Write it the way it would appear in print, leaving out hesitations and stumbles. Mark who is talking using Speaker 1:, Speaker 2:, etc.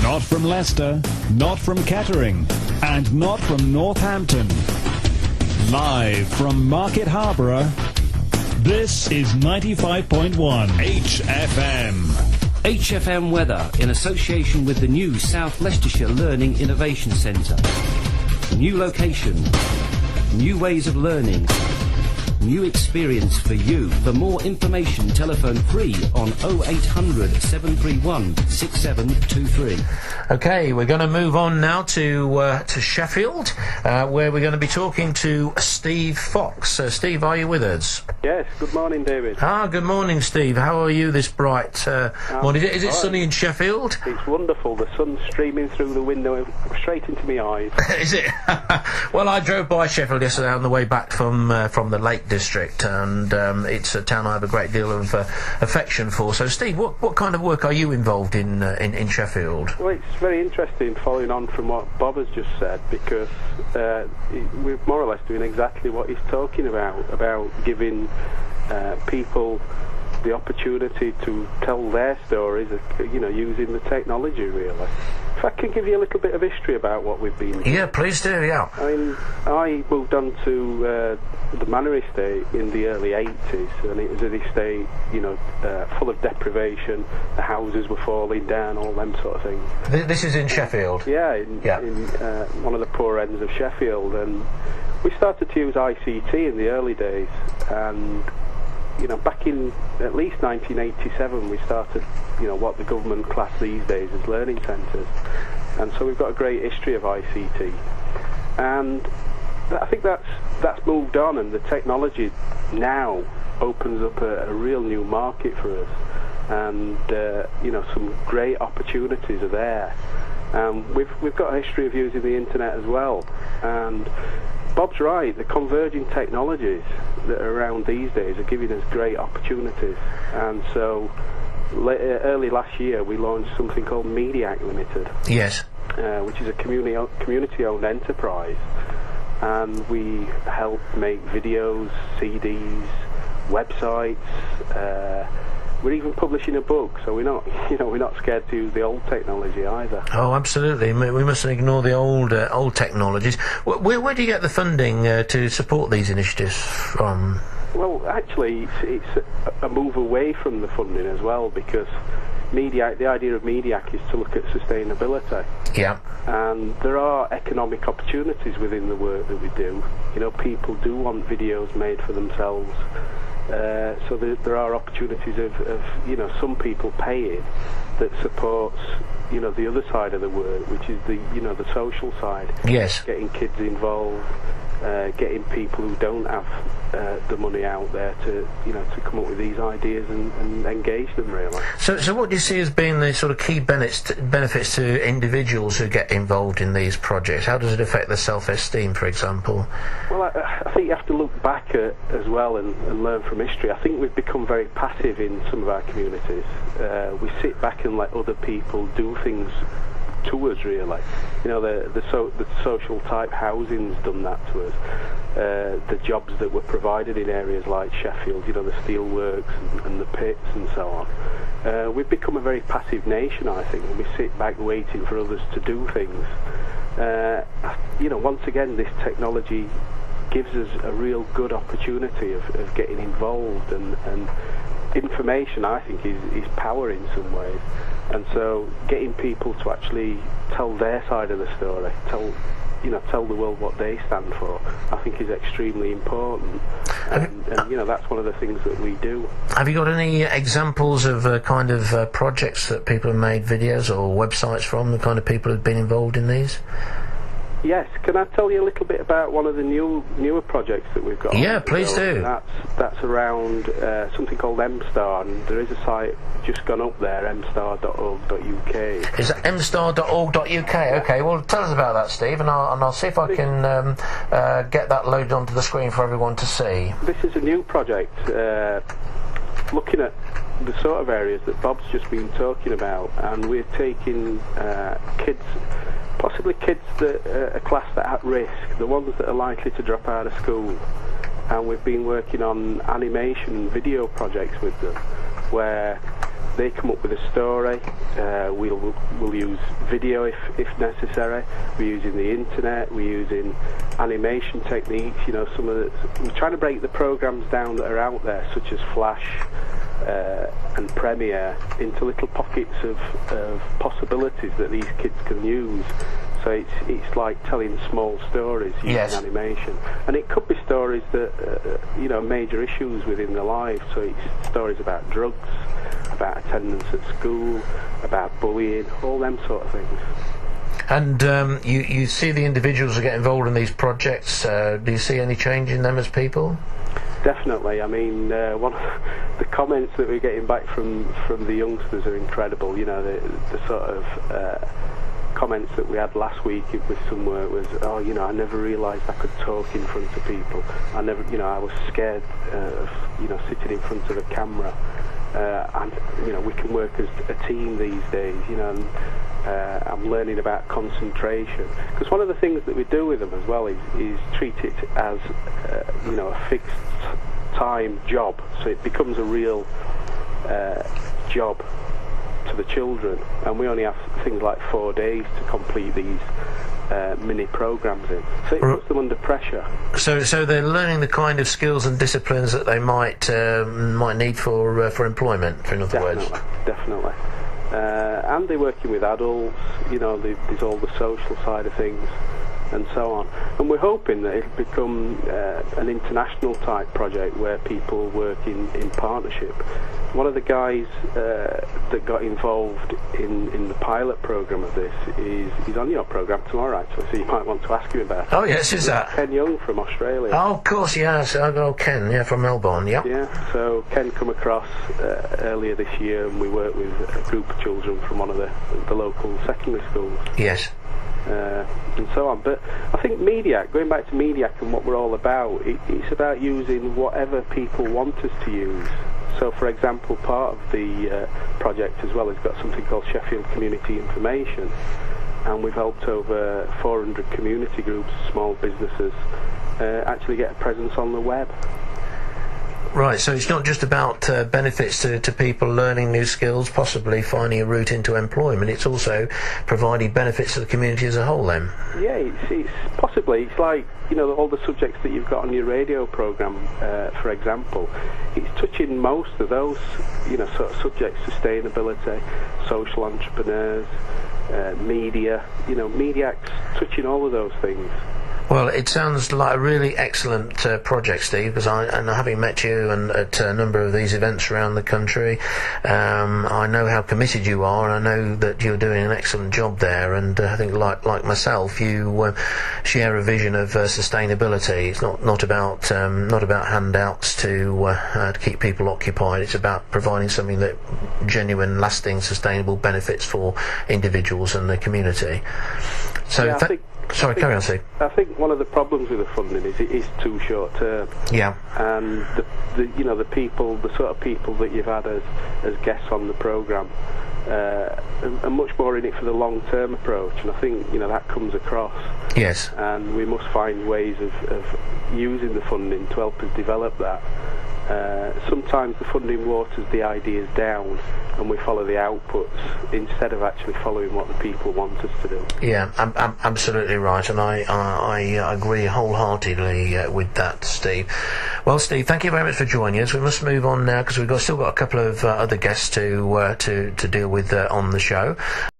Speaker 1: Not from Leicester, not from Kettering, and not from Northampton. Live from Market Harborough, this is 95.1 HFM.
Speaker 2: HFM Weather in association with the new South Leicestershire Learning Innovation Centre. New location, new ways of learning, new experience for you. For more information, telephone free on 0800 731 6723.
Speaker 3: Okay, we're going to move on now to Sheffield, where we're going to be talking to Steve Fox. Steve, are you with us?
Speaker 4: Yes, good morning, David.
Speaker 3: Good morning, Steve. How are you this bright morning? Is it sunny in Sheffield?
Speaker 4: It's wonderful. The sun's streaming through the window straight into my eyes.
Speaker 3: Is it? Well, I drove by Sheffield yesterday on the way back from the Lake District, and it's a town I have a great deal of affection for. So, Steve, what kind of work are you involved in Sheffield?
Speaker 4: Well, it's very interesting following on from what Bob has just said, because we're more or less doing exactly what he's talking about giving people the opportunity to tell their stories, using the technology, really. If I can give you a little bit of history about what we've been doing.
Speaker 3: Yeah, please do, yeah.
Speaker 4: I mean, I moved on to the Manor Estate in the early 80s, and it was an estate, full of deprivation. The houses were falling down, all them sort of things.
Speaker 3: This is in Sheffield?
Speaker 4: Yeah, in one of the poor ends of Sheffield, and we started to use ICT in the early days, and back in at least 1987 we started, what the government class these days as learning centres, and so we've got a great history of ICT, and I think that's moved on, and the technology now opens up a real new market for us, and some great opportunities are there. We've got a history of using the internet as well, and Bob's right, the converging technologies that are around these days are giving us great opportunities, and so early last year we launched something called Mediac Limited.
Speaker 3: Yes.
Speaker 4: Which is a community-owned enterprise, and we help make videos, CDs, websites. We're even publishing a book, so we're not scared to use the old technology either. Oh,
Speaker 3: absolutely. We mustn't ignore the old technologies. Where do you get the funding to support these initiatives from?
Speaker 4: Well, actually, it's a move away from the funding as well, because the idea of Mediac is to look at sustainability.
Speaker 3: Yeah.
Speaker 4: And there are economic opportunities within the work that we do. People do want videos made for themselves. So there are opportunities of some people paying that supports the other side of the work, which is the social side.
Speaker 3: Yes.
Speaker 4: Getting kids involved, getting people who don't have the money out there to come up with these ideas and engage them, really.
Speaker 3: So what do you see as being the sort of key benefits to individuals who get involved in these projects? How does it affect their self-esteem, for example?
Speaker 4: Well, I think you have to look back as well and learn from history. I think we've become very passive in some of our communities. We sit back and let other people do things to us, really. The social type housing's done that to us. The jobs that were provided in areas like Sheffield, the steelworks and the pits and so on. We've become a very passive nation, I think, and we sit back waiting for others to do things. Once again, this technology gives us a real good opportunity of getting involved, and information, I think, is power in some ways. And so getting people to actually tell their side of the story, tell the world what they stand for, I think is extremely important. And that's one of the things that we do.
Speaker 3: Have you got any examples of kind of projects that people have made videos or websites from, the kind of people who've been involved in these?
Speaker 4: Yes, can I tell you a little bit about one of the newer projects that we've got?
Speaker 3: Yeah, please do.
Speaker 4: That's around something called MStar, and there is a site just gone up there, mstar.org.uk.
Speaker 3: Is that mstar.org.uk? Okay, well, tell us about that, Steve, and I'll see if I can get that loaded onto the screen for everyone to see.
Speaker 4: This is a new project looking at the sort of areas that Bob's just been talking about, and we're taking kids, possibly kids that are classed at risk, the ones that are likely to drop out of school, and we've been working on animation and video projects with them, where They come up with a story. We'll use video if necessary. We're using the internet. We're using animation techniques. We're trying to break the programs down that are out there, such as Flash and Premiere, into little pockets of possibilities that these kids can use. So it's like telling small stories using animation, and it could be stories that major issues within their lives. So it's stories about drugs, about attendance at school, about bullying, all them sort of things.
Speaker 3: And you see the individuals who get involved in these projects. Do you see any change in them as people?
Speaker 4: Definitely. I mean, one of the comments that we're getting back from the youngsters are incredible. The sort of comments that we had last week with some work was, I never realised I could talk in front of people. I was scared of, sitting in front of a camera. And we can work as a team these days. I'm learning about concentration, because one of the things that we do with them as well is treat it as a fixed time job, so it becomes a real job to the children, and we only have things like 4 days to complete these mini programs in, so it puts them under pressure.
Speaker 3: So they're learning the kind of skills and disciplines that they might need for employment, in other words.
Speaker 4: Definitely. And they're working with adults. There's all the social side of things, and so on. And we're hoping that it'll become an international type project where people work in partnership. One of the guys that got involved in the pilot program of this is on your program tomorrow, actually, so you might want to ask him about it.
Speaker 3: Oh yes, who's that?
Speaker 4: Ken Young from Australia.
Speaker 3: Oh, of course, yes. I know Ken, from Melbourne, yeah.
Speaker 4: Yeah, so Ken come across earlier this year, and we worked with a group of children from one of the local secondary schools.
Speaker 3: Yes.
Speaker 4: And so on. But I think MEDIAC, going back to MEDIAC and what we're all about, it's about using whatever people want us to use. So, for example, part of the project as well has got something called Sheffield Community Information, and we've helped over 400 community groups, small businesses, actually get a presence on the web.
Speaker 3: Right, so it's not just about benefits to people learning new skills, possibly finding a route into employment, it's also providing benefits to the community as a whole then?
Speaker 4: Yeah, it's possibly, it's like, all the subjects that you've got on your radio programme, for example, it's touching most of those, sort of subjects: sustainability, social entrepreneurs, media, MEDIAC's touching all of those things.
Speaker 3: Well, it sounds like a really excellent project, Steve, because having met you at a number of these events around the country, I know how committed you are, and I know that you're doing an excellent job there, and I think like myself, you share a vision of sustainability. It's not about handouts to keep people occupied. It's about providing something that genuine, lasting, sustainable benefits for individuals and the community. So
Speaker 4: yeah,
Speaker 3: Sorry, carry on, Steve.
Speaker 4: I think one of the problems with the funding is it is too short term.
Speaker 3: Yeah.
Speaker 4: And the people, the sort of people that you've had as guests on the programme, are much more in it for the long term approach, and I think that comes across.
Speaker 3: Yes.
Speaker 4: And we must find ways of using the funding to help us develop that. Sometimes the funding waters the ideas down, and we follow the outputs instead of actually following what the people want us to do.
Speaker 3: Yeah, I'm absolutely right, and I agree wholeheartedly with that, Steve. Well, Steve, thank you very much for joining us. We must move on now because we've still got a couple of other guests to deal with on the show.